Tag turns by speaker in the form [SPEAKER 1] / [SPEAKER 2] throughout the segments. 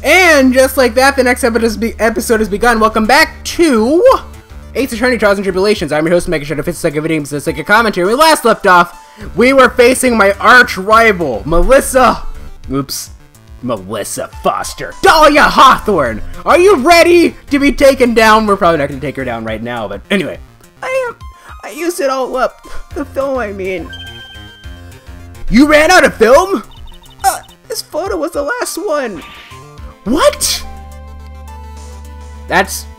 [SPEAKER 1] And just like that, the next episode has begun. Welcome back to Ace Attorney Trials and Tribulations. I'm your host, MegaShadowFist. It's like a video, it's like a commentary. When we last left off, we were facing my arch rival, Melissa Foster. Dahlia Hawthorne! Are you ready to be taken down? We're probably not going to take her down right now, but anyway. I used it all up. The film, I mean. You ran out of film? This photo was the last one. What?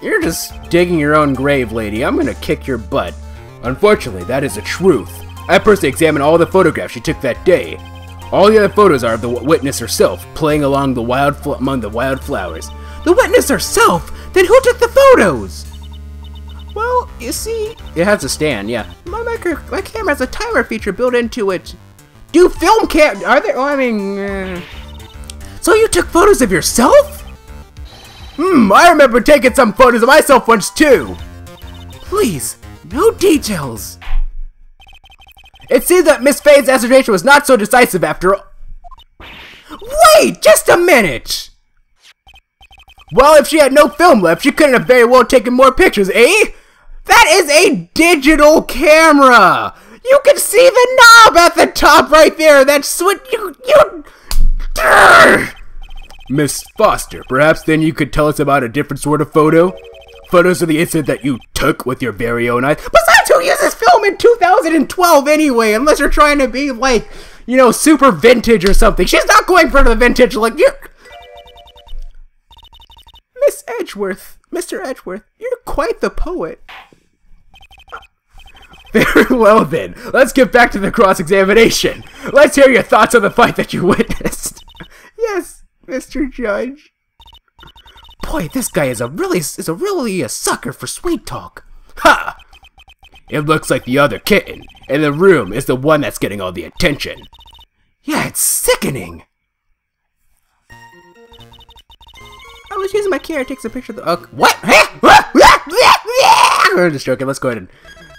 [SPEAKER 1] You're just digging your own grave, lady. I'm gonna kick your butt. Unfortunately, that is the truth. I personally examined all the photographs she took that day. All the other photos are of the witness herself, playing along among the wildflowers. The witness herself? Then who took the photos? Well, you see, it has a stand, yeah. My camera has a timer feature built into it. Do film are there? Oh, I mean, So you took photos of yourself? I remember taking some photos of myself once too. Please, no details. It seems that Miss Faye's assertion was not so decisive after all. Wait, just a minute. Well, if she had no film left, she couldn't have very well taken more pictures, eh? That is a digital camera. You can see the knob at the top right there. That's what you. Miss Foster, perhaps then you could tell us about a different sort of photo? Photos of the incident that you took with your very own eyes? Besides, who uses film in 2012 anyway? Unless you're trying to be like, you know, super vintage or something. She's not going for the vintage like you. Mr. Edgeworth, you're quite the poet. Very well then, let's get back to the cross-examination. Let's hear your thoughts on the fight that you witnessed. Yes, Mr. Judge. Boy, this guy is really a sucker for sweet talk. Ha! It looks like the other kitten in the room is the one that's getting all the attention. Yeah, it's sickening. I was using my camera, takes a picture of the. What? I'm just joking. Let's go ahead and.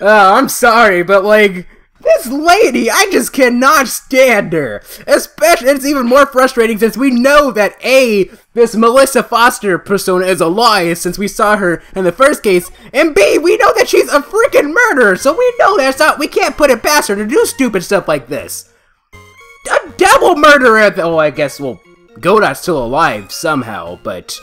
[SPEAKER 1] I'm sorry, but like. This lady, I just cannot stand her. Especially, it's even more frustrating since we know that A, this Melissa Foster persona is a lie since we saw her in the first case, and B, we know that she's a freaking murderer, so we know we can't put it past her to do stupid stuff like this. A double murderer, oh, I guess, well, Godot's still alive somehow, but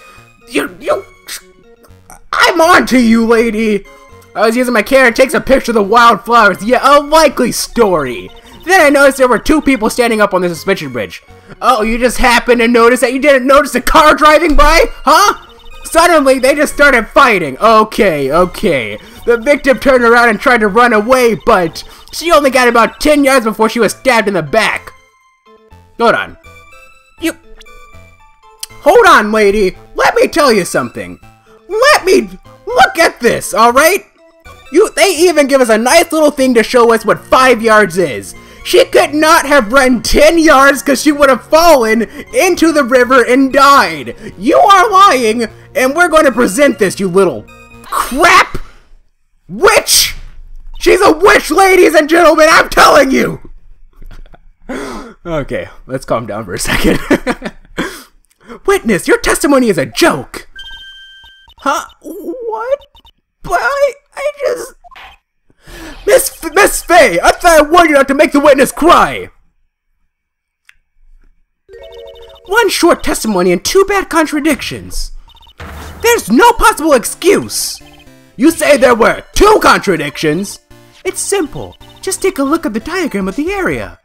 [SPEAKER 1] I'm on to you, lady. I was using my camera and takes a picture of the wildflowers. Yeah, a likely story. Then I noticed there were two people standing up on the suspension bridge. Oh, you just happened to notice that? You didn't notice a car driving by? Huh? Suddenly, they just started fighting. Okay. The victim turned around and tried to run away, but she only got about 10 yards before she was stabbed in the back. Hold on. Hold on, lady. Let me tell you something. Look at this, alright? They even give us a nice little thing to show us what 5 yards is. She could not have run 10 yards because she would have fallen into the river and died. You are lying, and we're going to present this, you little crap witch. She's a witch, ladies and gentlemen, I'm telling you. Okay, let's calm down for a second. Witness, your testimony is a joke. Huh? What? But I just... Miss Faye, I thought I warned you not to make the witness cry! One short testimony and two bad contradictions. There's no possible excuse! You say there were two contradictions? It's simple. Just take a look at the diagram of the area.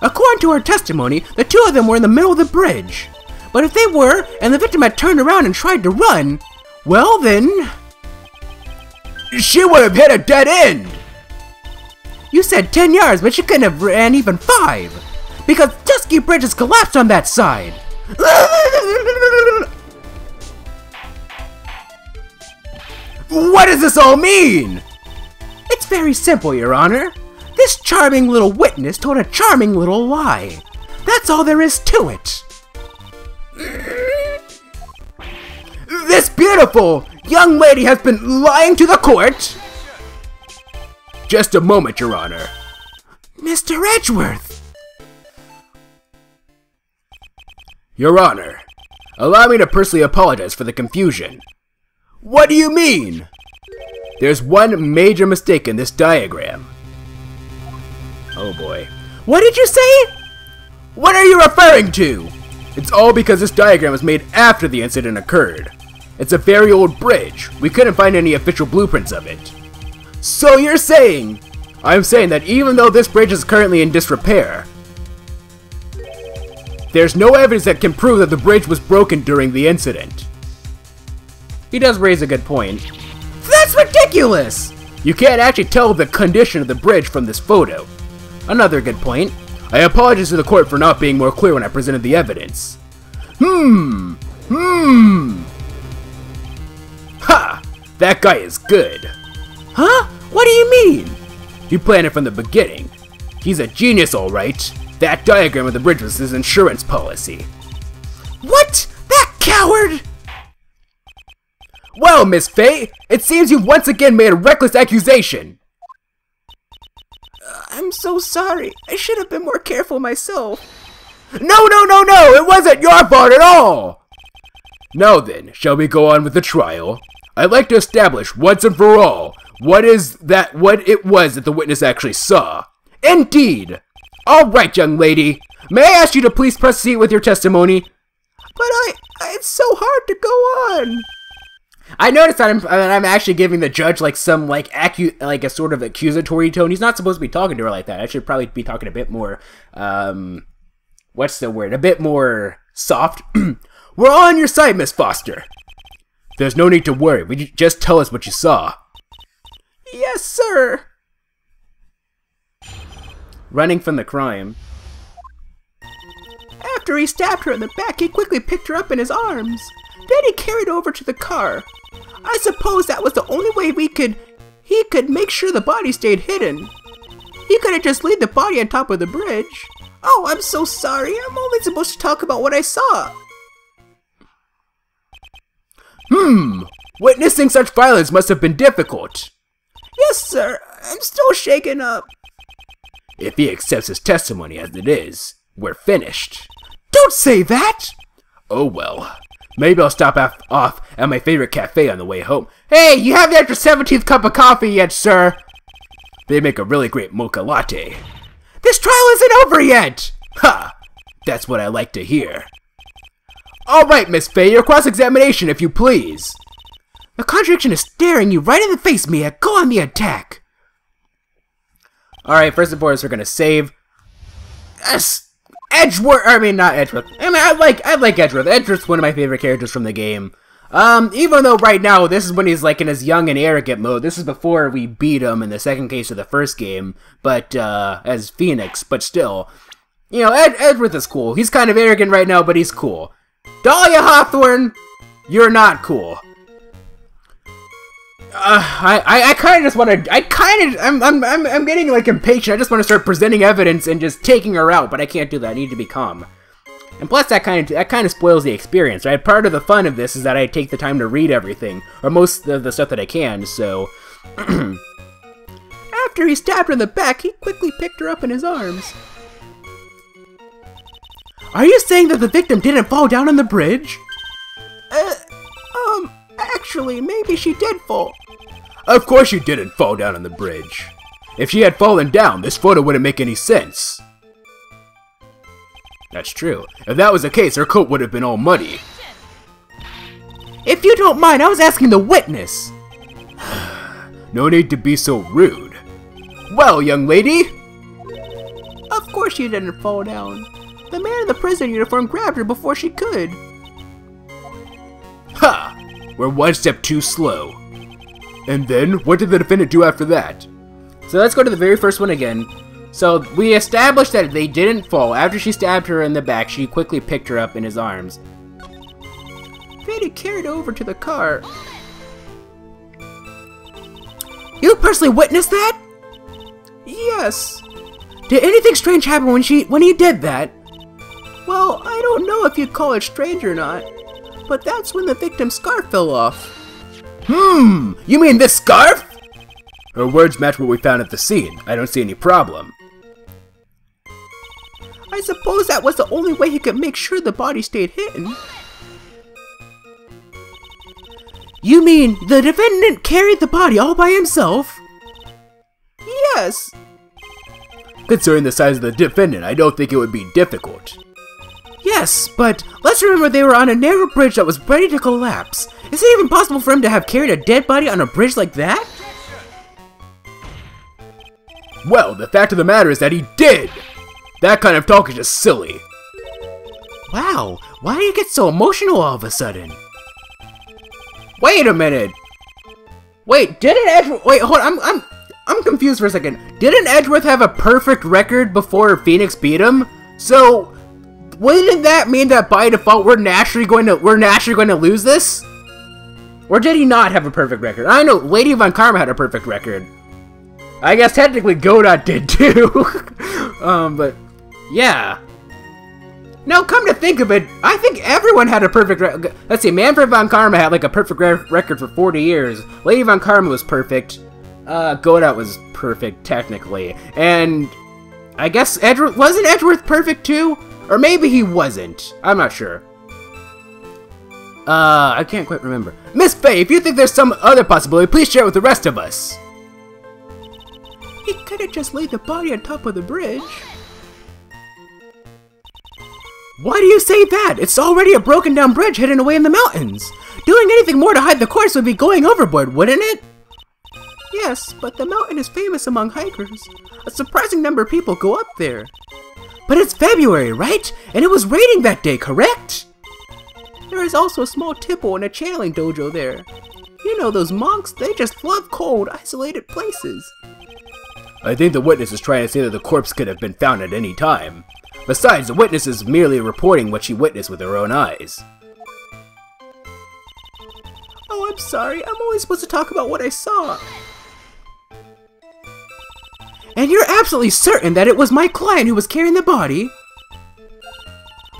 [SPEAKER 1] According to her testimony, the two of them were in the middle of the bridge. But if they were, and the victim had turned around and tried to run, well then... she would have hit a dead end! You said 10 yards, but she couldn't have ran even 5! Because Dusky Bridge has collapsed on that side! What does this all mean? It's very simple, Your Honor. This charming little witness told a charming little lie. That's all there is to it. This beautiful young lady has been lying to the court. Just a moment, Your Honor. Mr. Edgeworth. Your Honor, Allow me to personally apologize for the confusion. What do you mean? There's one major mistake in this diagram. Oh boy. What did you say? What are you referring to? It's all because this diagram was made after the incident occurred. It's a very old bridge. We couldn't find any official blueprints of it. So you're saying... I'm saying that even though this bridge is currently in disrepair, there's no evidence that can prove that the bridge was broken during the incident. He does raise a good point. That's ridiculous! You can't actually tell the condition of the bridge from this photo. Another good point. I apologize to the court for not being more clear when I presented the evidence. Ha! That guy is good. Huh? What do you mean? He planned it from the beginning. He's a genius, alright. That diagram of the bridge was his insurance policy. What? That coward! Well, Miss Faye, it seems you've once again made a reckless accusation. I'm so sorry. I should have been more careful myself. No! It wasn't your fault at all! Now then, shall we go on with the trial? I'd like to establish once and for all what it was that the witness actually saw. Indeed! Alright, young lady. May I ask you to please proceed with your testimony? But it's so hard to go on. I noticed that I'm actually giving the judge like some a sort of accusatory tone. He's not supposed to be talking to her like that. I should probably be talking a bit more, what's the word? A bit more soft. We're all on your side, Miss Foster. There's no need to worry. Just tell us what you saw. Yes, sir. Running from the crime. After he stabbed her in the back, he quickly picked her up in his arms. Then he carried her over to the car. I suppose that was the only way he could make sure the body stayed hidden. He couldn't just leave the body on top of the bridge. Oh, I'm so sorry. I'm only supposed to talk about what I saw. Witnessing such violence must have been difficult. Yes, sir. I'm still shaken up. If he accepts his testimony as it is, we're finished. Don't say that! Oh well. Maybe I'll stop off at my favorite cafe on the way home. Hey, you haven't had your 17th cup of coffee yet, sir! They make a really great mocha latte. This trial isn't over yet! Ha! That's what I like to hear. Alright, Miss Faye, your cross-examination, if you please. The contradiction is staring you right in the face, Mia. Go on the attack. Alright, first and foremost, we're gonna save... Edgeworth! I mean, not Edgeworth. I mean, I like Edgeworth. Edgeworth's one of my favorite characters from the game. Even though right now, this is when he's like in his young and arrogant mode. This is before we beat him in the second case of the first game, but, as Phoenix, but still. You know, Edgeworth is cool. He's kind of arrogant right now, but he's cool. Dahlia Hawthorne, you're not cool. I kind of just want to, I'm getting, like, impatient. I just want to start presenting evidence and just taking her out, but I can't do that. I need to be calm. And plus, that kind of spoils the experience, right? Part of the fun of this is that I take the time to read everything, or most of the stuff that I can, so... After he stabbed her in the back, he quickly picked her up in his arms. Are you saying that the victim didn't fall down on the bridge? Actually, maybe she did fall. Of course she didn't fall down on the bridge. If she had fallen down, this photo wouldn't make any sense. That's true. If that was the case, her coat would have been all muddy. If you don't mind, I was asking the witness. No need to be so rude. Well, young lady. Of course she didn't fall down. The man in the prison uniform grabbed her before she could. Ha! We're one step too slow. And then, what did the defendant do after that? So let's go to the very first one again. So, we established that they didn't fall. After she stabbed her in the back, she quickly picked her up in his arms. Then carried her over to the car. You personally witnessed that? Yes. Did anything strange happen when he did that? Well, I don't know if you'd call it strange or not, but that's when the victim's scarf fell off. You mean this scarf? Her words match what we found at the scene. I don't see any problem. I suppose that was the only way he could make sure the body stayed hidden. You mean the defendant carried the body all by himself? Yes. Considering the size of the defendant, I don't think it would be difficult. Yes, but let's remember they were on a narrow bridge that was ready to collapse. Is it even possible for him to have carried a dead body on a bridge like that? Well, the fact of the matter is that he did! That kind of talk is just silly. Wow, why do you get so emotional all of a sudden? Wait a minute! Wait, didn't Edgeworth— wait, hold on, I'm confused for a second. Didn't Edgeworth have a perfect record before Phoenix beat him? So, wouldn't that mean that by default we're naturally going to lose this? Or did he not have a perfect record? I know Lady Von Karma had a perfect record. I guess technically Godot did too. But yeah. Now come to think of it, I think everyone had a perfect record. Let's see, Manfred Von Karma had like a perfect record for 40 years. Lady Von Karma was perfect. Godot was perfect technically. And I guess wasn't Edgeworth perfect too? Or maybe he wasn't. I'm not sure. I can't quite remember. Miss Faye, if you think there's some other possibility, please share it with the rest of us. He could have just laid the body on top of the bridge. Why do you say that? It's already a broken down bridge hidden away in the mountains. Doing anything more to hide the corpse would be going overboard, wouldn't it? Yes, but the mountain is famous among hikers. A surprising number of people go up there. But it's February, right? And it was raining that day, correct? There is also a small temple and a channeling dojo there. You know those monks, they just love cold, isolated places. I think the witness is trying to say that the corpse could have been found at any time. Besides, the witness is merely reporting what she witnessed with her own eyes. Oh, I'm sorry. I'm only supposed to talk about what I saw. And you're absolutely certain that it was my client who was carrying the body?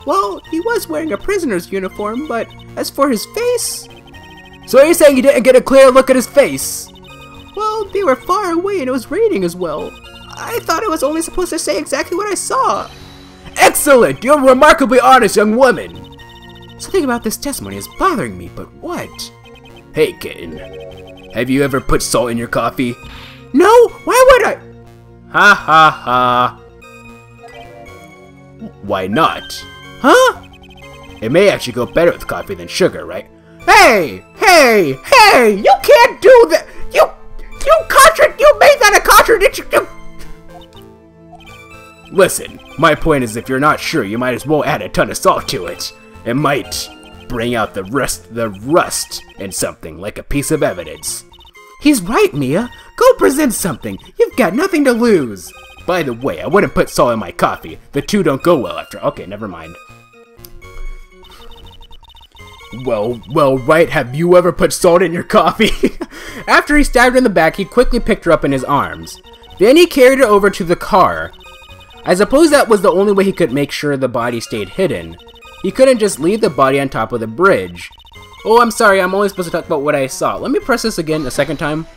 [SPEAKER 1] Well, he was wearing a prisoner's uniform, but as for his face... So you're saying you didn't get a clear look at his face? Well, they were far away and it was raining as well. I thought I was only supposed to say exactly what I saw. Excellent! You're a remarkably honest young woman! Something about this testimony is bothering me, but what? Hey, kitten. Have you ever put salt in your coffee? No! Why would I? Ha ha ha. Why not? Huh? It may actually go better with coffee than sugar, right? Hey! Hey! Hey! You can't do that! You made that a contradiction! Listen, my point is if you're not sure, you might as well add a ton of salt to it. It might bring out the rust in something, like a piece of evidence. He's right, Mia. Go present something. You've got nothing to lose. By the way, I wouldn't put salt in my coffee. The two don't go well after. Okay, never mind. Well, Wright, have you ever put salt in your coffee? After he stabbed her in the back, he quickly picked her up in his arms. Then he carried her over to the car. I suppose that was the only way he could make sure the body stayed hidden. He couldn't just leave the body on top of the bridge. Oh, I'm sorry, I'm only supposed to talk about what I saw. Let me press this again a second time.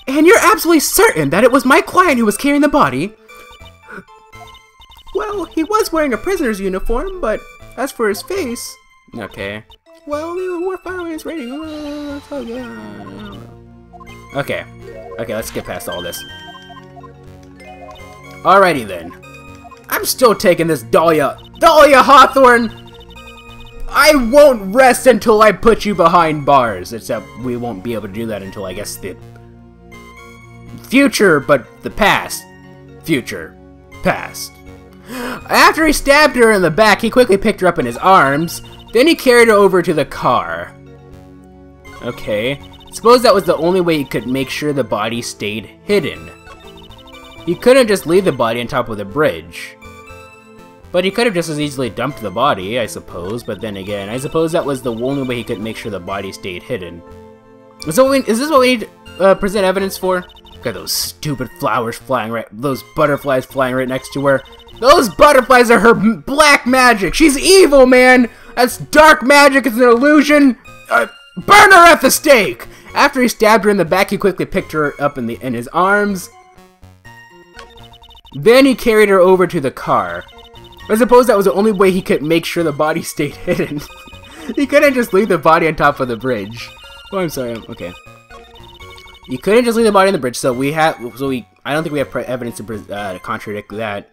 [SPEAKER 1] And you're absolutely certain that it was my client who was carrying the body? Well, he was wearing a prisoner's uniform, but as for his face... Okay. Well, we were far away, it's raining. Okay, let's get past all this. Alrighty then. I'm still taking this Dahlia Hawthorne! I won't rest until I put you behind bars. Except we won't be able to do that until, I guess, the future, but the past. Future. Past. After he stabbed her in the back, he quickly picked her up in his arms. Then he carried her over to the car. Okay. Suppose that was the only way he could make sure the body stayed hidden. He couldn't just leave the body on top of the bridge. But he could have just as easily dumped the body, I suppose. But then again, I suppose that was the only way he could make sure the body stayed hidden. So is this what we need to present evidence for? Look at those stupid flowers flying right... Those butterflies flying right next to her. Those butterflies are her black magic! She's evil, man! That's dark magic, it's an illusion! Burn her at the stake! After he stabbed her in the back, he quickly picked her up in his arms. Then he carried her over to the car. I suppose that was the only way he could make sure the body stayed hidden. You couldn't just leave the body on top of the bridge. Oh, I'm sorry. Okay. You couldn't just leave the body on the bridge, so I don't think we have evidence to contradict that.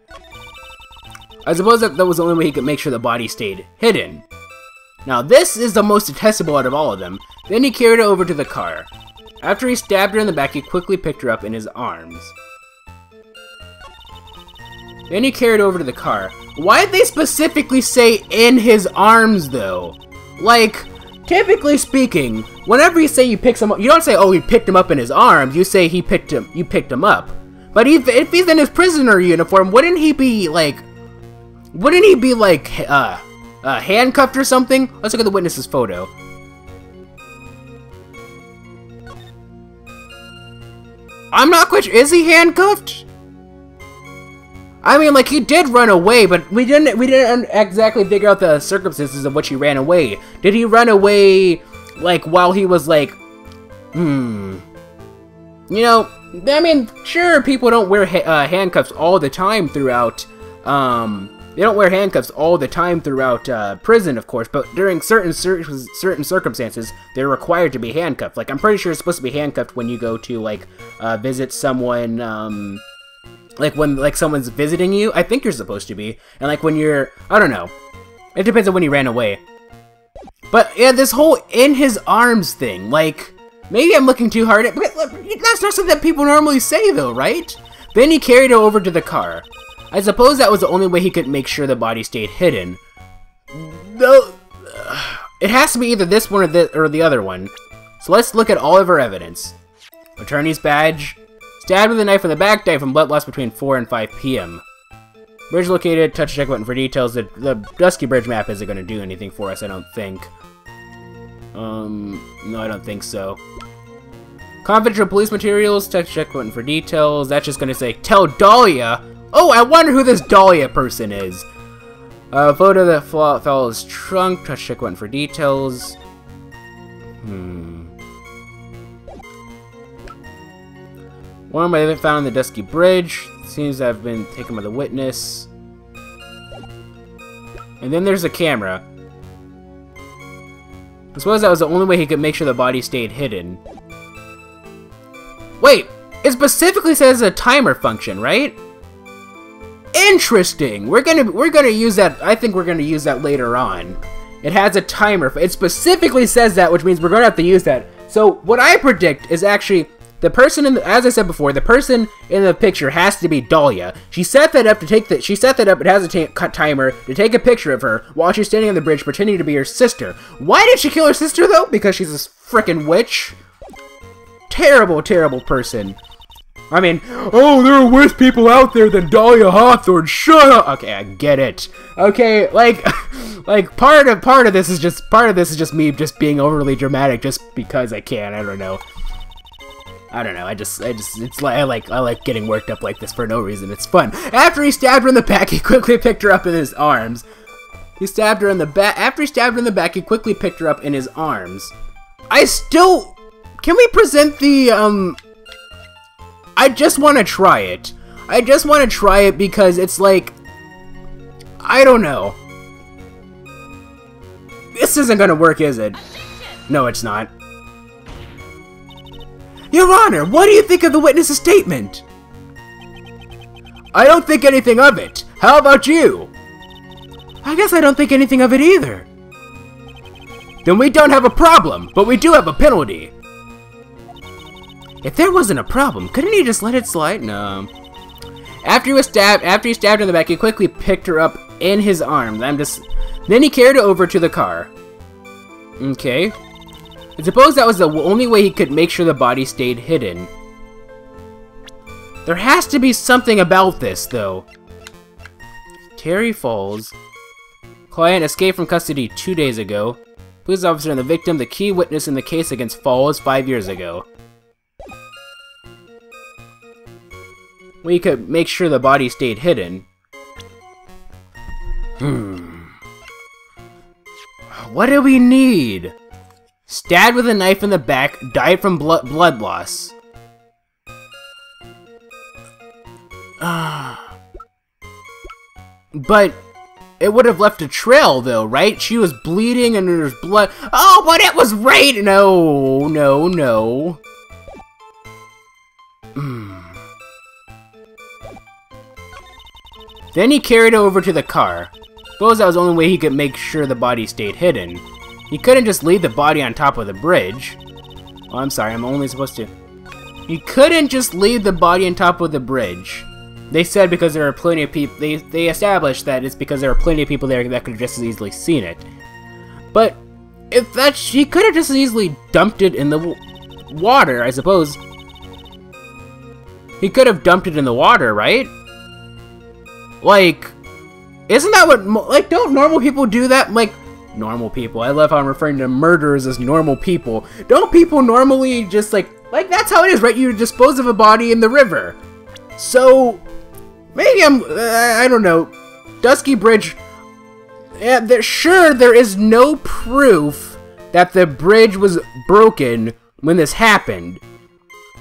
[SPEAKER 1] I suppose that was the only way he could make sure the body stayed hidden. Now, this is the most detestable out of all of them. Then he carried her over to the car. After he stabbed her in the back, he quickly picked her up in his arms. Then he carried her over to the car. Why did they specifically say in his arms, though? Like, typically speaking, whenever you say you pick someone up, you don't say, oh, he picked him up in his arms. You say you picked him up. But if he's in his prisoner uniform, wouldn't he be handcuffed or something? Let's look at the witness's photo. I'm not quite sure. Is he handcuffed? I mean, like, he did run away, but we didn't exactly figure out the circumstances of which he ran away. Did he run away, like, while he was like, You know, I mean, sure, people don't wear handcuffs all the time throughout, they don't wear handcuffs all the time throughout prison, of course, but during certain circumstances, they're required to be handcuffed. Like, I'm pretty sure you're supposed to be handcuffed when you go to, like, visit someone, like, when, like, someone's visiting you. I think you're supposed to be. And, like, when you're, I don't know. It depends on when he ran away. But, yeah, this whole in his arms thing, like, maybe I'm looking too hard at, but that's not something that people normally say, though, right? Then he carried her over to the car. I suppose that was the only way he could make sure the body stayed hidden. Though, it has to be either this one or the other one. So let's look at all of our evidence. Attorney's badge. Stabbed with a knife in the back, died from blood loss between 4 and 5 p.m. Bridge located, touch check button for details. The Dusky Bridge map isn't going to do anything for us, I don't think. No, I don't think so. Confidential police materials, touch check button for details. That's just going to say, tell Dahlia. Oh, I wonder who this Dahlia person is. Photo that fell his trunk, touch check button for details. One might have been found on the Dusky Bridge. Seems to have been taken by the witness. And then there's a camera. I suppose that was the only way he could make sure the body stayed hidden. Wait! It specifically says a timer function, right? Interesting! We're gonna use that. I think we're gonna use that later on. It has a timer. It specifically says that, which means we're gonna have to use that. So what I predict is actually the person in the, as I said before, the person in the picture has to be Dahlia. She set that up to take the. She set that up. It has a timer to take a picture of her while she's standing on the bridge, pretending to be her sister. Why did she kill her sister though? Because she's a frickin' witch. Terrible, terrible person. I mean, oh, there are worse people out there than Dahlia Hawthorne. Shut up. Okay, I get it. Okay, like part of this is just me just being overly dramatic just because I can. I don't know. It's like I like getting worked up like this for no reason. It's fun. After he stabbed her in the back, he quickly picked her up in his arms. He stabbed her in the back. After he stabbed her in the back, he quickly picked her up in his arms. Can we present the I just want to try it. I just want to try it because it's like, I don't know. This isn't gonna work, is it? No, it's not. Your Honor, what do you think of the witness's statement? I don't think anything of it. How about you? I guess I don't think anything of it either. Then we don't have a problem, but we do have a penalty. If there wasn't a problem, couldn't he just let it slide? No. After he stabbed her in the back, he quickly picked her up in his arms. Then he carried her over to the car. Okay. I suppose that was the only way he could make sure the body stayed hidden. There has to be something about this, though. Terry Falls. Client escaped from custody 2 days ago. Police officer and the victim, the key witness in the case against Falls 5 years ago. We could make sure the body stayed hidden. What do we need? Stabbed with a knife in the back, died from blood loss. But it would have left a trail, though, right? She was bleeding and there's blood. Oh, but it was right. No, no, no. Then he carried it over to the car. Suppose that was the only way he could make sure the body stayed hidden. He couldn't just leave the body on top of the bridge. Oh, I'm sorry, I'm only supposed to... He couldn't just leave the body on top of the bridge. They said because there are plenty of people... They established that it's because there are plenty of people there that could have just as easily seen it. But if that... She could have just as easily dumped it in the water, I suppose. He could have dumped it in the water, right? Like... Isn't that what... Like, don't normal people do that? Like... Normal people. I love how I'm referring to murderers as normal people. Don't people normally just like that's how it is, right? You dispose of a body in the river. So maybe I don't know. Dusky Bridge. Yeah, sure there is no proof that the bridge was broken when this happened,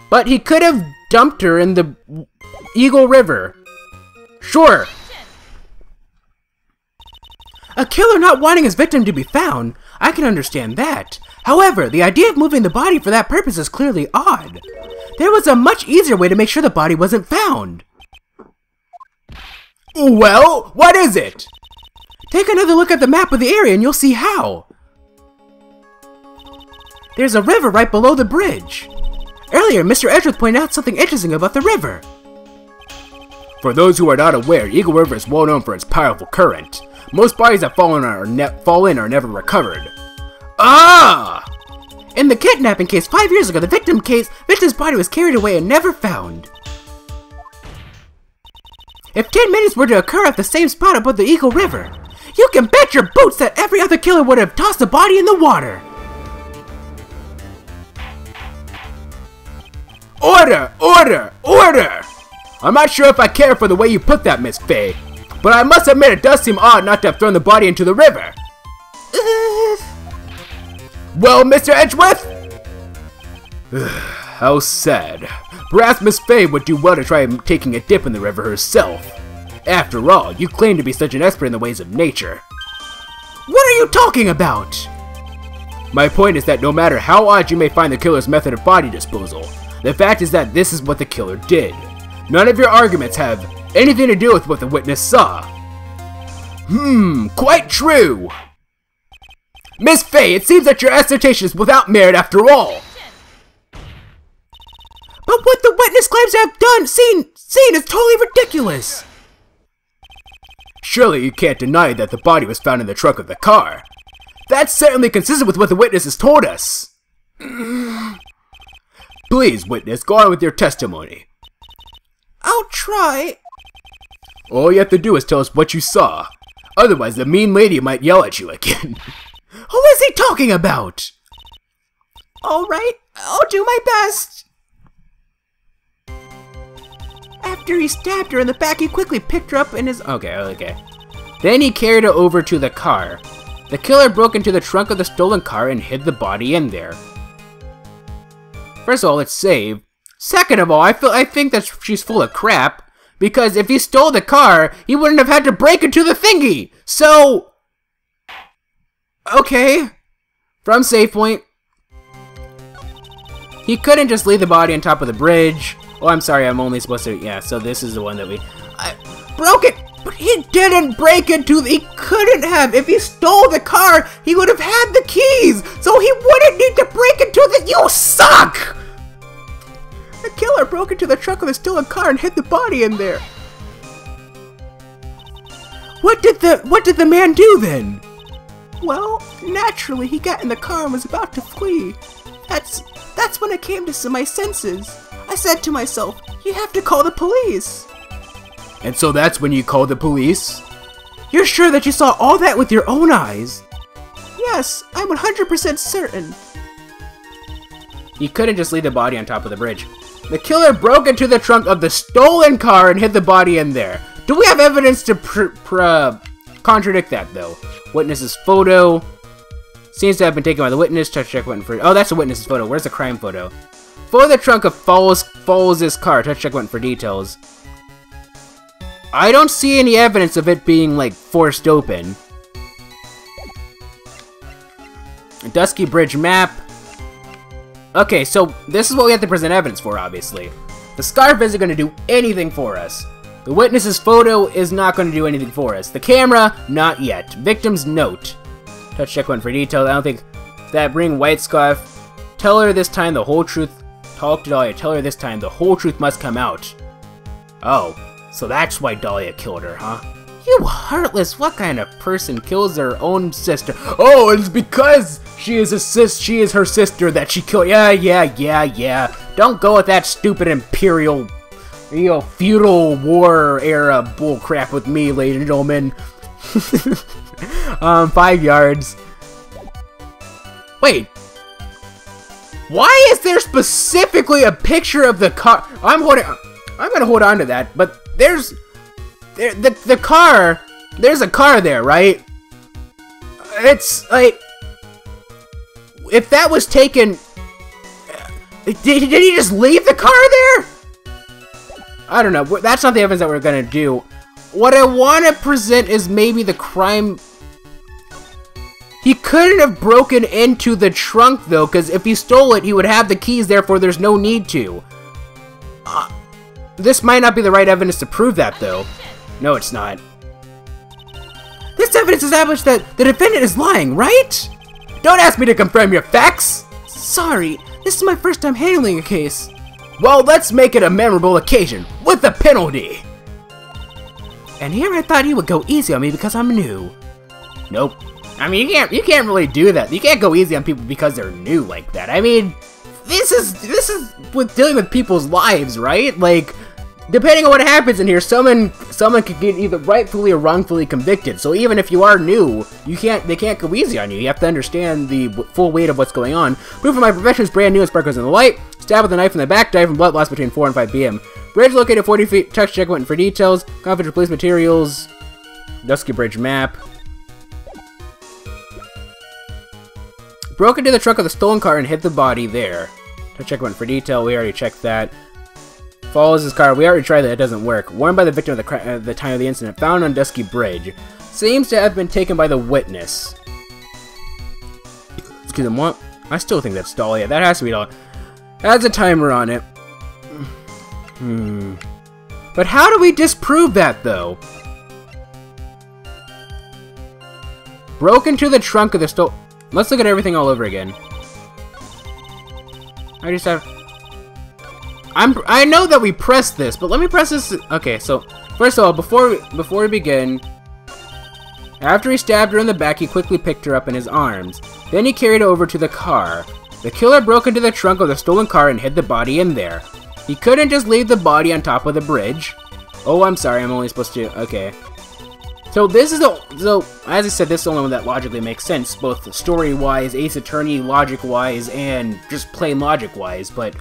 [SPEAKER 1] but he could have dumped her in the Eagle River. Sure. A killer not wanting his victim to be found, I can understand that. However, the idea of moving the body for that purpose is clearly odd. There was a much easier way to make sure the body wasn't found. Well, what is it? Take another look at the map of the area and you'll see how. There's a river right below the bridge. Earlier, Mr. Edgeworth pointed out something interesting about the river. For those who are not aware, Eagle River is well known for its powerful current. Most bodies that fall in are never recovered. Ah! In the kidnapping case 5 years ago, the victim's body was carried away and never found. If 10 minutes were to occur at the same spot above the Eagle River, you can bet your boots that every other killer would have tossed the body in the water. Order! Order! Order! I'm not sure if I care for the way you put that, Miss Faye. But I must admit it does seem odd not to have thrown the body into the river. Well, Mr. Edgeworth? How sad. Perhaps Miss Faye would do well to try taking a dip in the river herself. After all, you claim to be such an expert in the ways of nature. What are you talking about? My point is that no matter how odd you may find the killer's method of body disposal, the fact is that this is what the killer did. None of your arguments have anything to do with what the witness saw. Quite true. Miss Faye, it seems that your assertion is without merit after all. But what the witness claims to have seen is totally ridiculous. Surely you can't deny that the body was found in the trunk of the car. That's certainly consistent with what the witness has told us. Please, witness, go on with your testimony. I'll try. All you have to do is tell us what you saw. Otherwise, the mean lady might yell at you again. Who is he talking about? Alright, I'll do my best. After he stabbed her in the back, he quickly picked her up in his... Okay. Then he carried her over to the car. The killer broke into the trunk of the stolen car and hid the body in there. First of all, it's safe. Second of all, I think that she's full of crap. Because if he stole the car, he wouldn't have had to break into the thingy. So... Okay. From save point. He couldn't just leave the body on top of the bridge. Oh, I'm sorry, I'm only supposed to... Yeah, so this is the one that we... I broke it! But he didn't break into... He couldn't have. If he stole the car, he would have had the keys. So he wouldn't need to break into the... You suck! The killer broke into the trunk of a stolen car and hid the body in there. What did the man do then? Well, naturally, he got in the car and was about to flee. That's when I came to my senses. I said to myself, you have to call the police. And so that's when you called the police? You're sure that you saw all that with your own eyes? Yes, I'm 100% certain. He couldn't just leave the body on top of the bridge. The killer broke into the trunk of the stolen car and hid the body in there. Do we have evidence to contradict that, though? Witness's photo seems to have been taken by the witness. Touch check button for... Oh, that's the witness's photo. Where's the crime photo? Photo of the trunk of follows this car. Touch check button for details. I don't see any evidence of it being, like, forced open. Dusky Bridge map. Okay, so this is what we have to present evidence for, obviously. The scarf isn't going to do anything for us. The witness's photo is not going to do anything for us. The camera, not yet. Victim's note. Touch check one for details. I don't think that bring white scarf. Tell her this time the whole truth. Talk to Dahlia. Tell her this time the whole truth must come out. Oh, so that's why Dahlia killed her, huh? You heartless, what kind of person kills their own sister? Oh, it's because she is her sister that she killed. Yeah. Don't go with that stupid imperial, feudal war era bullcrap with me, ladies and gentlemen. 5 yards. Wait. Why is there specifically a picture of the car? I'm gonna hold on to that, but there's the car. There's a car there, right? It's like, if that was taken, did he just leave the car there? I don't know. That's not the evidence that we're gonna do. What I want to present is maybe the crime. He couldn't have broken into the trunk, though, because if he stole it, he would have the keys, therefore there's no need to. This might not be the right evidence to prove that, though. No, it's not. This evidence established that the defendant is lying, right? Don't ask me to confirm your facts! Sorry, this is my first time handling a case. Well, let's make it a memorable occasion, with a penalty! And here I thought you would go easy on me because I'm new. Nope. I mean, you can't really do that. You can't go easy on people because they're new like that. I mean, this is with dealing with people's lives, right? Like, depending on what happens in here, someone could get either rightfully or wrongfully convicted. So even if you are new, they can't go easy on you. You have to understand the full weight of what's going on. Proof of my profession is brand new and sparkles in the light. Stab with a knife in the back, die from blood loss between 4 and 5 p.m. Bridge located 40 feet. Touch check button for details. Confidential police materials. Dusky Bridge map. Broke into the trunk of the stolen car and hit the body there. Touch check button for detail. We already checked that. Follows his car. We already tried that. It doesn't work. Warned by the victim at the time of the incident. Found on Dusky Bridge. Seems to have been taken by the witness. Excuse me, what? I still think that's Dahlia. That has to be Dahlia. Has a timer on it. But how do we disprove that, though? Broke into the trunk of the stolen... Let's look at everything all over again. I just have... I know that we pressed this, but let me press this... Okay, so, first of all, before we begin... After he stabbed her in the back, he quickly picked her up in his arms. Then he carried her over to the car. The killer broke into the trunk of the stolen car and hid the body in there. He couldn't just leave the body on top of the bridge. Oh, I'm sorry, I'm only supposed to... Okay. So this is so as I said, this is the only one that logically makes sense, both story-wise, Ace Attorney logic-wise, and just plain logic-wise, but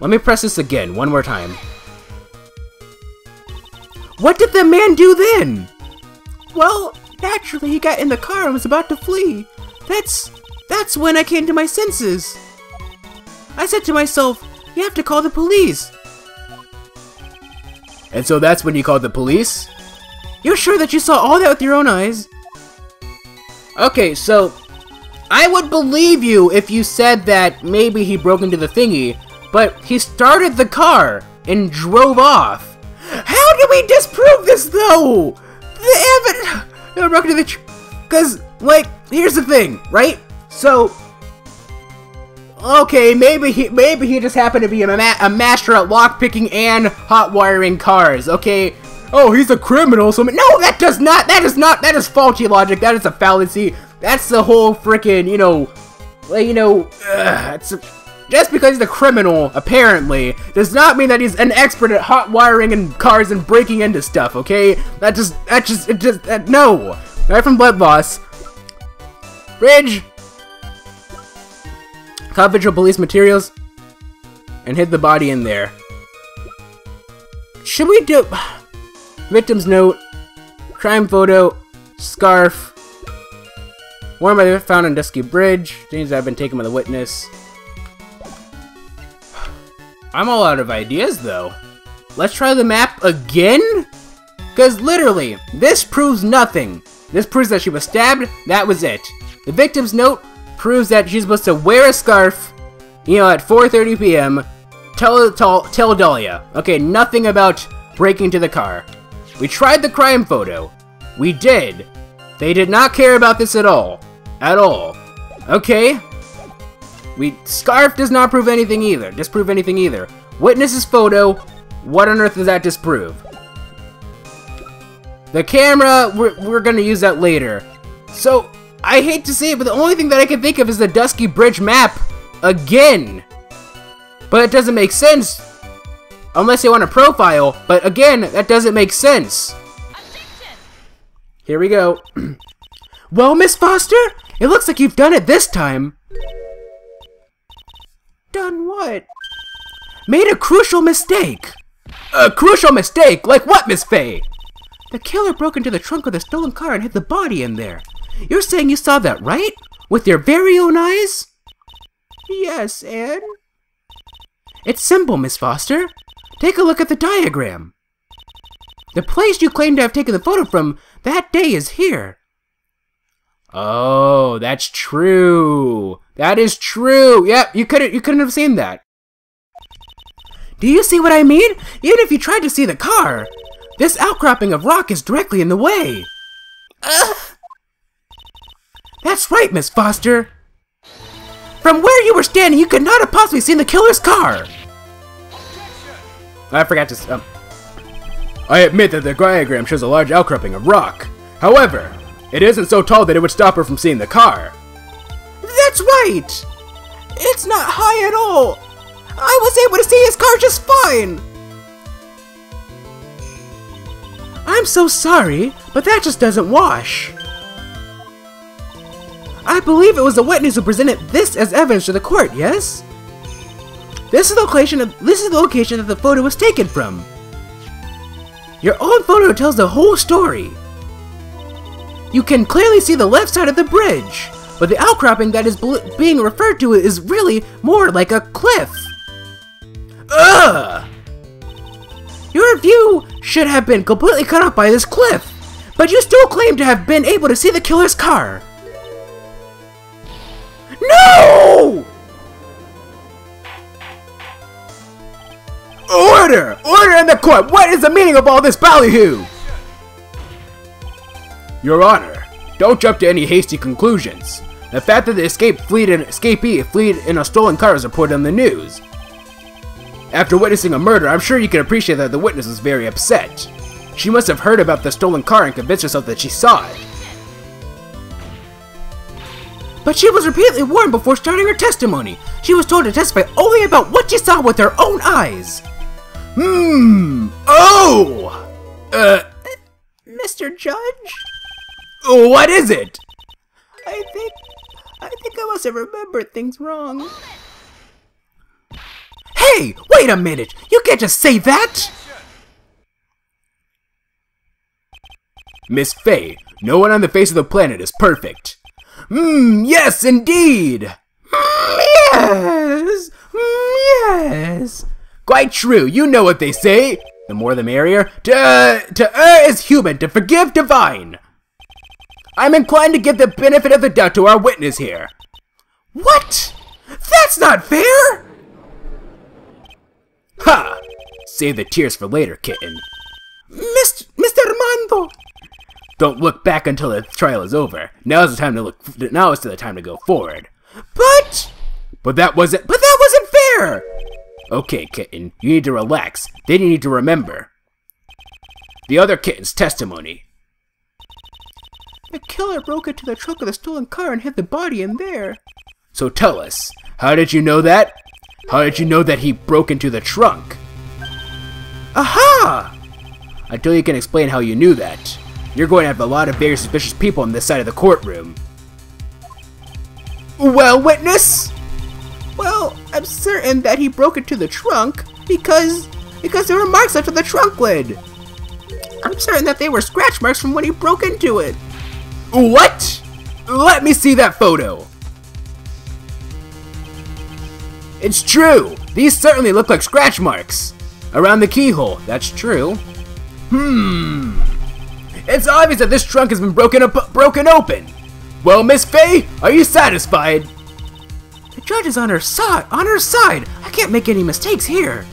[SPEAKER 1] let me press this again, one more time. What did the man do then? Well, naturally he got in the car and was about to flee. That's when I came to my senses. I said to myself, you have to call the police. And so that's when you called the police? You're sure that you saw all that with your own eyes? Okay, so I would believe you if you said that maybe he broke into the thingy, but he started the car and drove off. How do we disprove this, though? The evidence... broke into the... Because, like, here's the thing, right? So... Okay, maybe he just happened to be a master at lockpicking and hot wiring cars, okay? Oh, he's a criminal, so... No, that is faulty logic, that is a fallacy. That's the whole frickin', just because he's a criminal, apparently, does not mean that he's an expert at hot wiring and cars and breaking into stuff, okay? No! Right from Blood Loss. Bridge! Confidential police materials. And hid the body in there. Should we do... Victim's note, crime photo, scarf, worn by the found on Dusky Bridge, things that have been taken by the witness. I'm all out of ideas, though. Let's try the map again? Because literally, this proves nothing. This proves that she was stabbed, that was it. The victim's note proves that she's supposed to wear a scarf, you know, at 4:30 p.m. Tell Dahlia. Okay, nothing about breaking into the car. We tried the crime photo. We did. They did not care about this at all. At all. Okay? Scarf does not prove anything either. Disprove anything either. Witness's photo, what on earth does that disprove? The camera, we're gonna use that later. So, I hate to say it, but the only thing that I can think of is the Dusky Bridge map. Again! But it doesn't make sense. Unless you want a profile, but again, that doesn't make sense. Here we go. Well, Miss Foster, it looks like you've done it this time. Done what? Made a crucial mistake. A crucial mistake? Like what, Miss Faye? The killer broke into the trunk of the stolen car and hid the body in there. You're saying you saw that, right? With your very own eyes? Yes, and? It's simple, Miss Foster. Take a look at the diagram. The place you claim to have taken the photo from that day is here. Oh, that's true. That is true. Yep, you couldn't have seen that. Do you see what I mean? Even if you tried to see the car, this outcropping of rock is directly in the way. Ugh. That's right, Miss Foster. From where you were standing, you could not have possibly seen the killer's car. I forgot to... I admit that the diagram shows a large outcropping of rock. However, it isn't so tall that it would stop her from seeing the car. That's right! It's not high at all! I was able to see his car just fine! I'm so sorry, but that just doesn't wash. I believe it was the witness who presented this as evidence to the court, yes? This is the location that the photo was taken from. Your own photo tells the whole story. You can clearly see the left side of the bridge, but the outcropping that is being referred to is really more like a cliff. Ugh! Your view should have been completely cut off by this cliff, but you still claim to have been able to see the killer's car. No! Order! Order in the court! What is the meaning of all this ballyhoo? Your Honor, don't jump to any hasty conclusions. The fact that the escapee fled in a stolen car is reported on the news. After witnessing a murder, I'm sure you can appreciate that the witness was very upset. She must have heard about the stolen car and convinced herself that she saw it. But she was repeatedly warned before starting her testimony. She was told to testify only about what she saw with her own eyes. Oh! Mr. Judge? What is it? I think I must have remembered things wrong. Hey, wait a minute! You can't just say that! Miss Faye, no one on the face of the planet is perfect. Yes, indeed! Yes! Yes! Quite true, you know what they say. The more the merrier. To err is human, to forgive divine. I'm inclined to give the benefit of the doubt to our witness here. What? That's not fair! Ha! Save the tears for later, kitten. Mr. Armando! Don't look back until the trial is over. Now is the time to look. Now is the time to go forward. But that wasn't fair. Okay, kitten, you need to relax. Then you need to remember the other kitten's testimony. The killer broke into the trunk of the stolen car and hid the body in there. So tell us, how did you know that? How did you know that he broke into the trunk? Aha! Until you can explain how you knew that, you're going to have a lot of very suspicious people on this side of the courtroom. Well, witness? Well, I'm certain that he broke into the trunk because there were marks left on the trunk lid. I'm certain that they were scratch marks from when he broke into it. What? Let me see that photo. It's true. These certainly look like scratch marks. Around the keyhole, that's true. It's obvious that this trunk has been broken open. Well, Miss Faye, are you satisfied?
[SPEAKER 2] The judge is on her side. I can't make any mistakes here.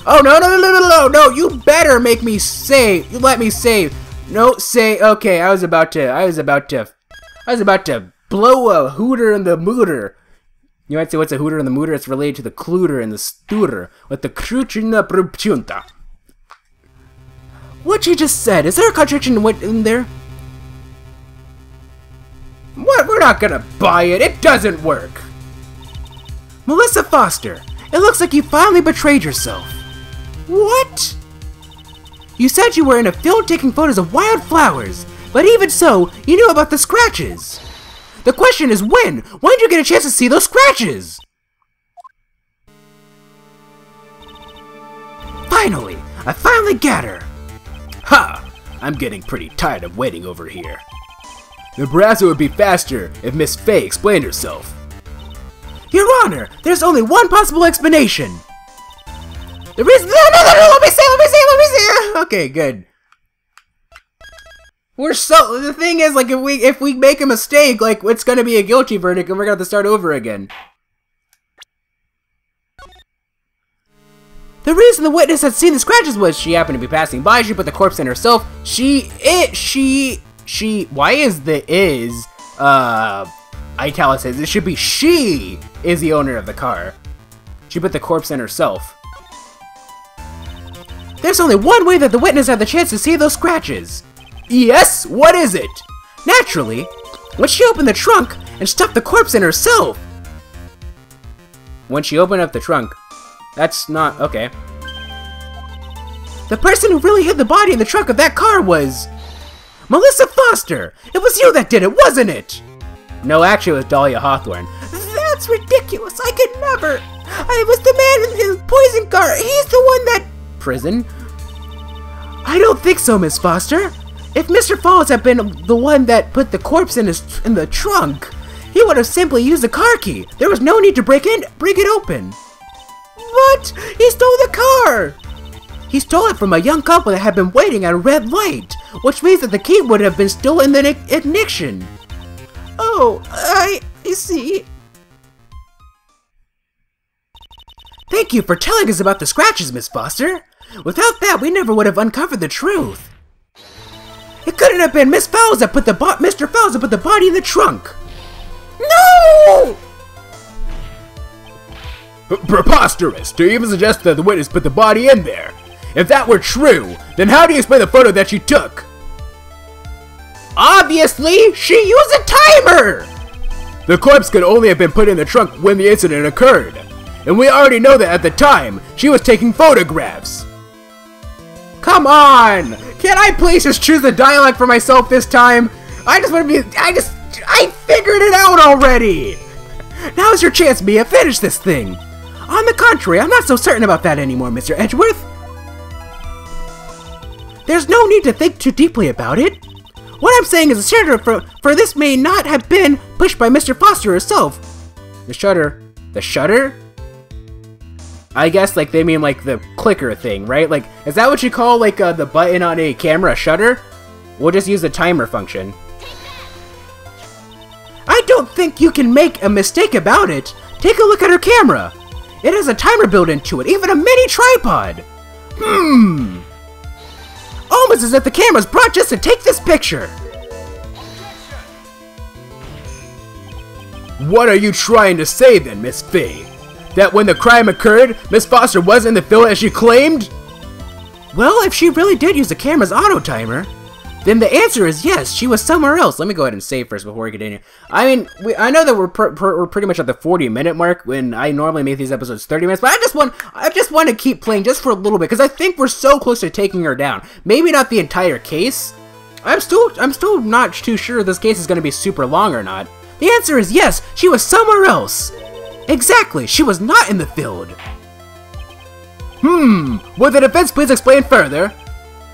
[SPEAKER 1] Oh, no, you better make me say, you let me say, no, say, okay, I was about to blow a hooter in the mooter. You might say, what's a hooter and the mooter? It's related to the cluter and the stooter, with the kruchina prupchunta.
[SPEAKER 2] What you just said, is there a contradiction in there?
[SPEAKER 1] What? We're not gonna buy it. It doesn't work.
[SPEAKER 2] Melissa Foster, it looks like you finally betrayed yourself.
[SPEAKER 1] What?
[SPEAKER 2] You said you were in a field taking photos of wildflowers, but even so, you knew about the scratches. The question is when? When did you get a chance to see those scratches? Finally! I finally get her!
[SPEAKER 1] Ha! I'm getting pretty tired of waiting over here. Nebraska would be faster if Miss Faye explained herself.
[SPEAKER 2] Your Honor, there's only one possible explanation. The reason— No, let me say.
[SPEAKER 1] Okay, good. The thing is, like, if we make a mistake, like, it's gonna be a guilty verdict and we're gonna have to start over again.
[SPEAKER 2] The reason the witness had seen the scratches was
[SPEAKER 1] she happened to be passing by, she put the corpse in herself, why is the is, italicized? It should be she is the owner of the car. She put the corpse in herself.
[SPEAKER 2] There's only one way that the witness had the chance to see those scratches.
[SPEAKER 1] Yes? What is it?
[SPEAKER 2] Naturally, when she opened the trunk and stuffed the corpse in herself.
[SPEAKER 1] When she opened up the trunk, that's not okay.
[SPEAKER 2] The person who really hid the body in the trunk of that car was Melissa Foster. It was you that did it, wasn't it?
[SPEAKER 1] No, actually it was Dahlia Hawthorne.
[SPEAKER 2] That's ridiculous. I could never. I was the man in his poison car. He's the one that...
[SPEAKER 1] Prison?
[SPEAKER 2] I don't think so, Miss Foster. If Mr. Falls had been the one that put the corpse in the trunk, he would have simply used the car key. There was no need to break it open. What? He stole the car! He stole it from a young couple that had been waiting at a red light, which means that the key would have been still in the ignition. Oh, I see. Thank you for telling us about the scratches, Miss Foster. Without that, we never would have uncovered the truth. It couldn't have been Miss Fowles that put Mr. Fowles that put the body in the trunk. No!
[SPEAKER 1] Preposterous to even suggest that the witness put the body in there. If that were true, then how do you explain the photo that she took?
[SPEAKER 2] Obviously, she used a timer!
[SPEAKER 1] The corpse could only have been put in the trunk when the incident occurred. And we already know that at the time, she was taking photographs. Come on! Can't I please just choose the dialogue for myself this time? I figured it out already!
[SPEAKER 2] Now's your chance, Mia. Finish this thing. On the contrary, I'm not so certain about that anymore, Mr. Edgeworth. There's no need to think too deeply about it. What I'm saying is the shutter for this may not have been pushed by Mr. Foster herself.
[SPEAKER 1] The shutter? The shutter? I guess, like, they mean, like, the clicker thing, right? Like, is that what you call, like, the button on a camera, a shutter? We'll just use the timer function.
[SPEAKER 2] I don't think you can make a mistake about it. Take a look at her camera. It has a timer built into it, even a mini tripod. Almost as if the camera's brought just to take this picture.
[SPEAKER 1] What are you trying to say then, Miss Faye? That when the crime occurred, Miss Foster wasn't in the field as she claimed?
[SPEAKER 2] Well, if she really did use the camera's auto timer, then the answer is yes, she was somewhere else.
[SPEAKER 1] Let me go ahead and save first before we continue. I mean, I know that we're pretty much at the 40-minute mark when I normally make these episodes 30 minutes, but I just want to keep playing just for a little bit because I think we're so close to taking her down. Maybe not the entire case. I'm still not too sure this case is going to be super long or not.
[SPEAKER 2] The answer is yes, she was somewhere else. Exactly, she was not in the field.
[SPEAKER 1] Would the defense please explain further?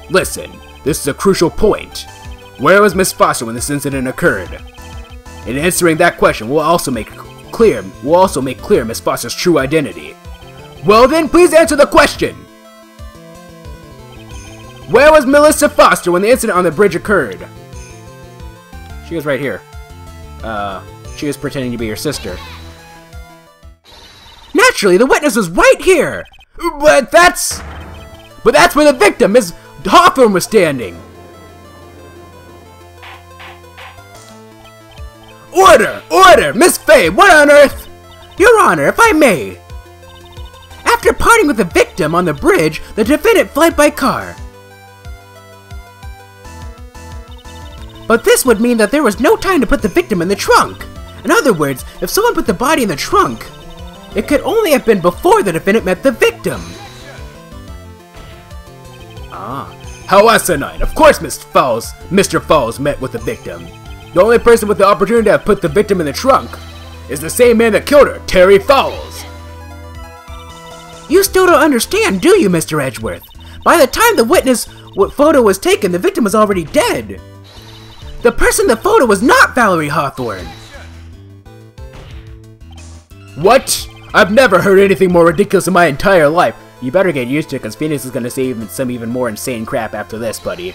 [SPEAKER 1] Listen, this is a crucial point. Where was Miss Foster when this incident occurred? In answering that question, we'll also make clear Miss Foster's true identity. Well then, please answer the question! Where was Melissa Foster when the incident on the bridge occurred? She was right here. She was pretending to be your sister.
[SPEAKER 2] Naturally, the witness was right here!
[SPEAKER 1] But that's where the victim, Miss Hawthorne, was standing! Order! Order! Miss Fay, what on earth?
[SPEAKER 2] Your Honor, if I may. After parting with the victim on the bridge, the defendant fled by car. But this would mean that there was no time to put the victim in the trunk. In other words, if someone put the body in the trunk, it could only have been before the defendant met the victim.
[SPEAKER 1] Ah, how asinine. Of course Mr. Falls met with the victim. The only person with the opportunity to have put the victim in the trunk is the same man that killed her, Terry Fowles.
[SPEAKER 2] You still don't understand, do you, Mr. Edgeworth? By the time the witness photo was taken, the victim was already dead. The person in the photo was not Valerie Hawthorne.
[SPEAKER 1] What? I've never heard anything more ridiculous in my entire life. You better get used to it, because Phoenix is going to say some even more insane crap after this, buddy.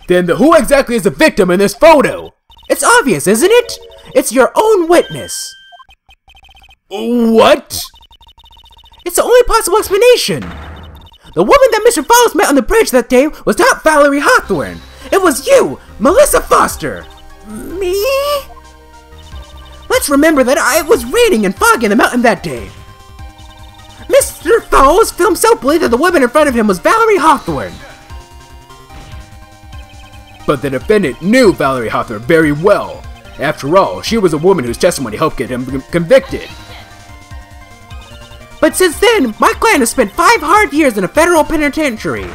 [SPEAKER 1] Then who exactly is the victim in this photo?
[SPEAKER 2] It's obvious, isn't it? It's your own witness.
[SPEAKER 1] What?
[SPEAKER 2] It's the only possible explanation. The woman that Mr. Falls met on the bridge that day was not Valerie Hawthorne. It was you, Melissa Foster.
[SPEAKER 3] Me?
[SPEAKER 2] Let's remember that it was raining and foggy in the mountain that day. Mr. Falls himself believed that the woman in front of him was Valerie Hawthorne.
[SPEAKER 1] But the defendant knew Valerie Hawthorne very well. After all, she was a woman whose testimony helped get him convicted.
[SPEAKER 2] But since then, my client has spent 5 hard years in a federal penitentiary.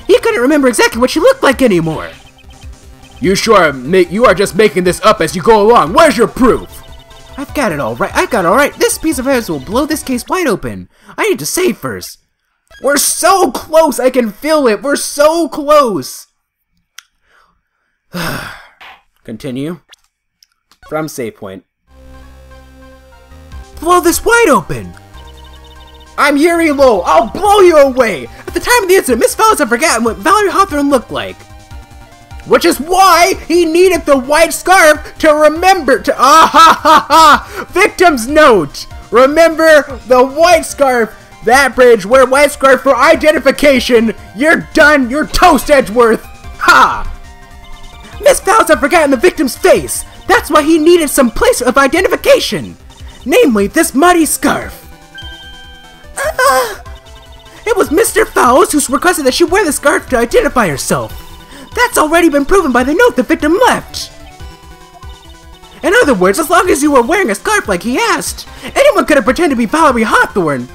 [SPEAKER 2] He couldn't remember exactly what she looked like anymore.
[SPEAKER 1] You are just making this up as you go along. Where's your proof?
[SPEAKER 2] I've got it all right. This piece of evidence will blow this case wide open. I need to save first.
[SPEAKER 1] We're so close. I can feel it. We're so close.
[SPEAKER 2] Continue.
[SPEAKER 1] From save point.
[SPEAKER 2] Blow this wide open.
[SPEAKER 1] I'm Yuri Low. I'll blow you away.
[SPEAKER 2] At the time of the incident, Miss Falls had forgotten what Valerie Hawthorne looked like.
[SPEAKER 1] Which is why he needed the white scarf to remember to— Victim's note! Remember the white scarf! That bridge, wear white scarf for identification! You're done! You're toast, Edgeworth! Ha!
[SPEAKER 2] Miss Falls had forgotten the victim's face! That's why he needed some place of identification! Namely, this muddy scarf! It was Mr. Falls who requested that she wear the scarf to identify herself! That's already been proven by the note the victim left! In other words, as long as you were wearing a scarf like he asked, anyone could have pretended to be Valerie Hawthorne!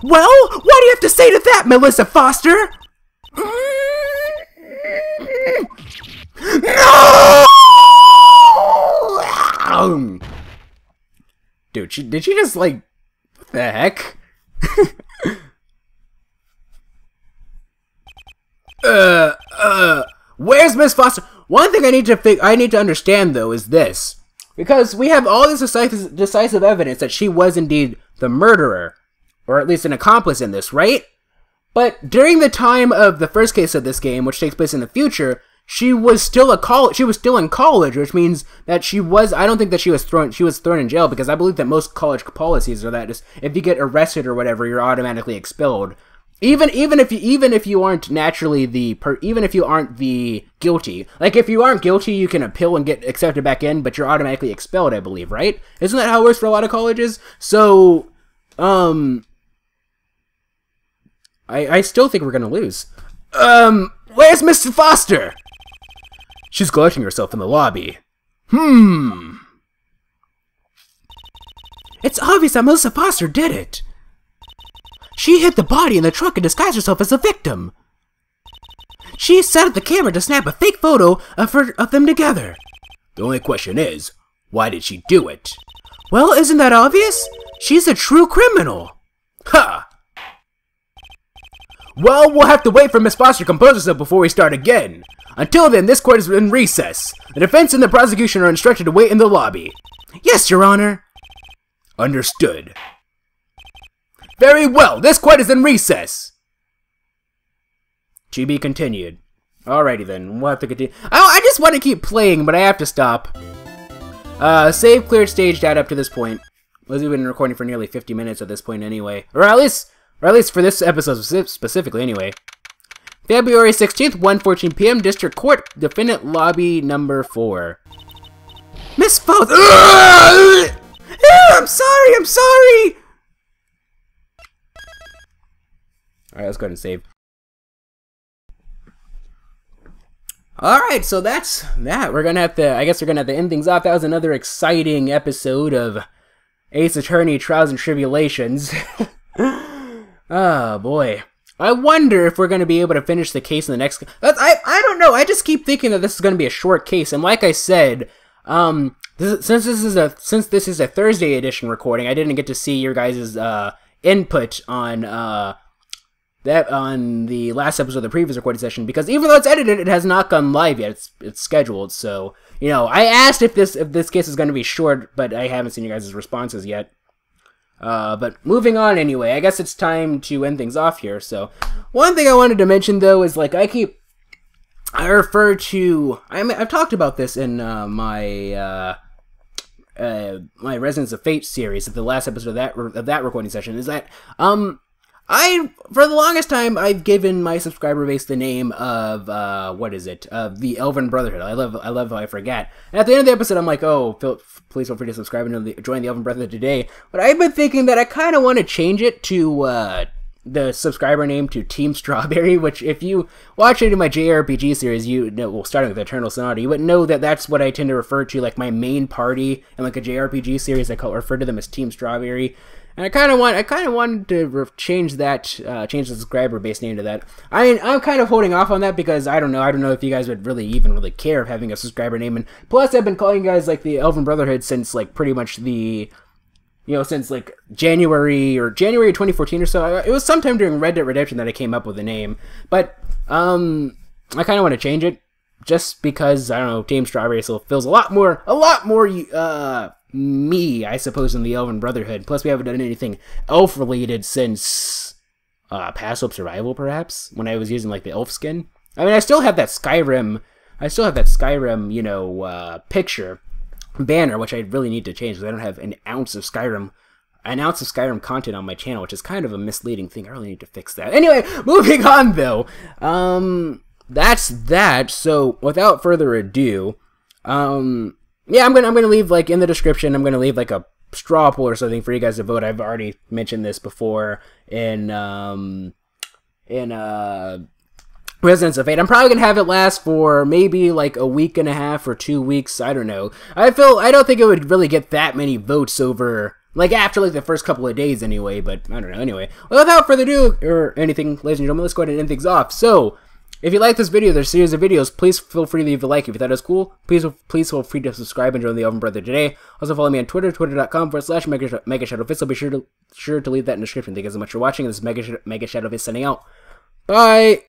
[SPEAKER 2] Well, what do you have to say to that, Melissa Foster?
[SPEAKER 1] No! Dude, did she just, like, what the heck? Where's Miss Foster? One thing I need to understand, though, is this. Because we have all this decisive evidence that she was indeed the murderer. Or at least an accomplice in this, right? But during the time of the first case of this game, which takes place in the future, she was still in college, which means that I don't think that she was thrown in jail, because I believe that most college policies are that just, if you get arrested or whatever, you're automatically expelled. Even if you aren't the guilty. Like, if you aren't guilty, you can appeal and get accepted back in, but you're automatically expelled, I believe, right? Isn't that how it works for a lot of colleges? So, I still think we're gonna lose. Where's Mr. Foster? She's clutching herself in the lobby.
[SPEAKER 2] It's obvious that Melissa Foster did it. She hid the body in the trunk and disguised herself as a victim. She set up the camera to snap a fake photo of them together.
[SPEAKER 1] The only question is, why did she do it?
[SPEAKER 2] Well, isn't that obvious? She's a true criminal.
[SPEAKER 1] Ha! Well, we'll have to wait for Miss Foster to compose herself before we start again. Until then, this court is in recess. The defense and the prosecution are instructed to wait in the lobby.
[SPEAKER 2] Yes, Your Honor.
[SPEAKER 1] Understood. Very well, this court is in recess. To be continued. Alrighty then, we'll have to continue. I just want to keep playing, but I have to stop. Save cleared stage data up to this point. We've been recording for nearly 50 minutes at this point anyway. Or at least for this episode specifically anyway. February 16th, 1:14 p.m. District Court, Defendant Lobby number 4.
[SPEAKER 2] Miss Foth! I'm sorry!
[SPEAKER 1] Alright, let's go ahead and save. Alright, so that's that. I guess we're gonna have to end things off. That was another exciting episode of Ace Attorney Trials and Tribulations. Oh boy. I wonder if we're gonna be able to finish the case in the next. I don't know. I just keep thinking that this is gonna be a short case, and like I said, since this is a Thursday edition recording, I didn't get to see your guys' input on the last episode of the previous recording session, because even though it's edited, it has not gone live yet. It's scheduled, so you know, I asked if this case is going to be short, but I haven't seen your guys' responses yet. But moving on anyway, I guess it's time to end things off here. So one thing I wanted to mention though is, like, I've talked about this in my my Resonance of Fate series at the last episode of that recording session, is that for the longest time, I've given my subscriber base the name of, the Elven Brotherhood. I love how I forget. And at the end of the episode, I'm like, oh, please feel free to subscribe and join the Elven Brotherhood today. But I've been thinking that I kind of want to change it to, the subscriber name to Team Strawberry, which if you watch any of my JRPG series, starting with Eternal Sonata, you would know that that's what I tend to refer to, like, my main party, and like a JRPG series, I refer to them as Team Strawberry. And I kind of wanted to change the subscriber base name to that. I mean, I'm kind of holding off on that because I don't know if you guys would really care of having a subscriber name. And plus, I've been calling you guys like the Elven Brotherhood since like pretty much since like January 2014 or so. It was sometime during Red Dead Redemption that I came up with the name. But I kind of want to change it just because, I don't know, Team Strawberry still feels a lot more me, I suppose, in the Elven Brotherhood. Plus, we haven't done anything elf-related since Pass Hope Survival, perhaps, when I was using, like, the elf skin. I mean, I still have that Skyrim, picture, banner, which I really need to change, because I don't have an ounce of Skyrim content on my channel, which is kind of a misleading thing. I really need to fix that. Anyway, moving on, though. That's that. So, without further ado, yeah, I'm gonna leave, like, in the description, I'm gonna leave, like, a straw poll or something for you guys to vote. I've already mentioned this before in Resonance of Fate. I'm probably gonna have it last for maybe, like, a week and a half or 2 weeks. I don't know. I don't think it would really get that many votes over, like, after, like, the first couple of days anyway, but I don't know. Anyway, well, without further ado, or anything, ladies and gentlemen, let's go ahead and end things off. So, if you like this video, there's a series of videos, please feel free to leave a like. If you thought it was cool, please feel free to subscribe and join the Elven Brotherhood today. Also follow me on Twitter, twitter.com/MegaShadowFist. I'll be sure to leave that in the description. Thank you so much for watching. This is MegaShadowFist signing out. Bye!